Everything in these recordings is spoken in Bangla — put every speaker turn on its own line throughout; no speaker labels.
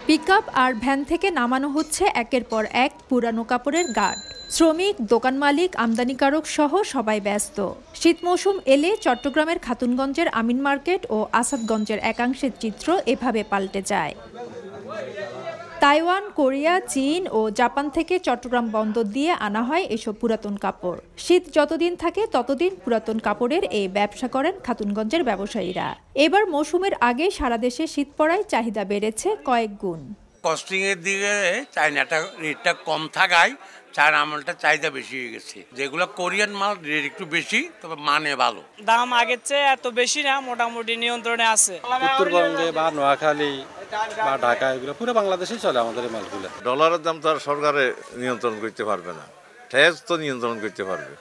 পিকআপ আর ভ্যান থেকে নামানো হচ্ছে একের পর এক পুরানো কাপড়ের গাঁট। শ্রমিক, দোকান মালিক, আমদানিকারক সহ সবাই ব্যস্ত। শীত মৌসুম এলে চট্টগ্রামের খাতুনগঞ্জের আমিন মার্কেট ও আসাদগঞ্জের একাংশের চিত্র এভাবে পাল্টে যায়। তাইওয়ান, কোরিয়া, চীন ও জাপান থেকে চট্টগ্রাম বন্দর দিয়ে আনা হয় এসব পুরাতন কাপড়। শীত যতদিন থাকে ততদিন পুরাতন কাপড়ের এই ব্যবসা করেন খাতুনগঞ্জের ব্যবসায়ীরা। এবার মৌসুমের আগে সারা দেশে শীত পড়ায় চাহিদা বেড়েছে কয়েক গুণ।
কস্টিং এর দিকে চাইনাটা রেটটা কম থাকায় চায়না আমলটা চাহিদা বেশি হয়ে গেছে। যেগুলো কোরিয়ান মাল রেট একটু বেশি, তবে মানে ভালো।
দাম আগের চেয়ে এত বেশি না, মোটামুটি নিয়ন্ত্রণে আছে।
উত্তরবঙ্গে বা নোয়াখালী বা ঢাকা এগুলো পুরো বাংলাদেশেই চলে আমাদের এই মালগুলো।
ডলারের দাম তো আর সরকারে নিয়ন্ত্রণ করতে পারবে না, ট্যাক্স তো নিয়ন্ত্রণ করতে পারবে।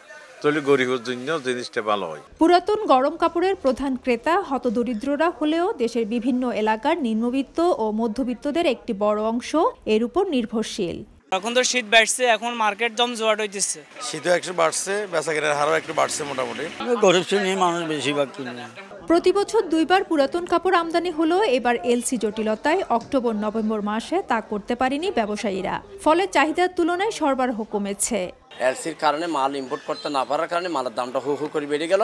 গরিবের জন্য জিনিসটা ভালো হয়।
পুরাতন গরম কাপড়ের প্রধান ক্রেতা হতদরিদ্ররা হলেও দেশের বিভিন্ন এলাকার নিম্নবিত্ত ও মধ্যবিত্তদের একটি বড় অংশ এর উপর নির্ভরশীল।
এখন তো শীত বাড়ছে, এখন মার্কেট জমজমাট হইতেছে।
শীতও একটু বাড়ছে, বেচাকেনার হারও একটু বাড়ছে মোটামুটি।
গরিব শ্রেণীর মানুষ বেশিরভাগ কিনে।
প্রতি বছর দুইবার পুরাতন কাপড় আমদানি হলেও এবার এলসি জটিলতায় অক্টোবর-নভেম্বর মাসে তা করতে পারেনি ব্যবসায়ীরা। ফলে চাহিদার তুলনায় সরবরাহ কমেছে।
এলসির কারণে মাল ইম্পোর্ট করতে না পারার কারণে মালের দামটা হু হু করে বেড়ে গেল।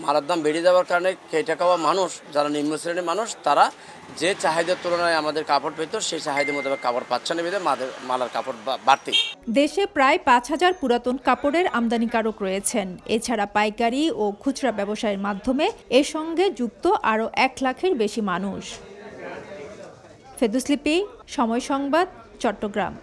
মালের দাম বেড়ে যাওয়ার কারণে খেটে খাওয়া মানুষ, যারা নিম্ন শ্রেণীর মানুষ, তারা যে চাহিদার তুলনায় আমাদের কাপড় পেত সেই চাহিদার মধ্যে কাপড় পাচ্ছে না, বেঁধে মালের কাপড় বাড়তি।
দেশে প্রায় ৫,০০০ পুরাতন কাপড়ের আমদানিকারক রয়েছেন। এছাড়া পাইকারি ও খুচরা ব্যবসায়ের মাধ্যমে এর সঙ্গে যুক্ত আরও ১ লাখের বেশি মানুষ। ফেদুস লিপি, সময় সংবাদ, চট্টগ্রাম।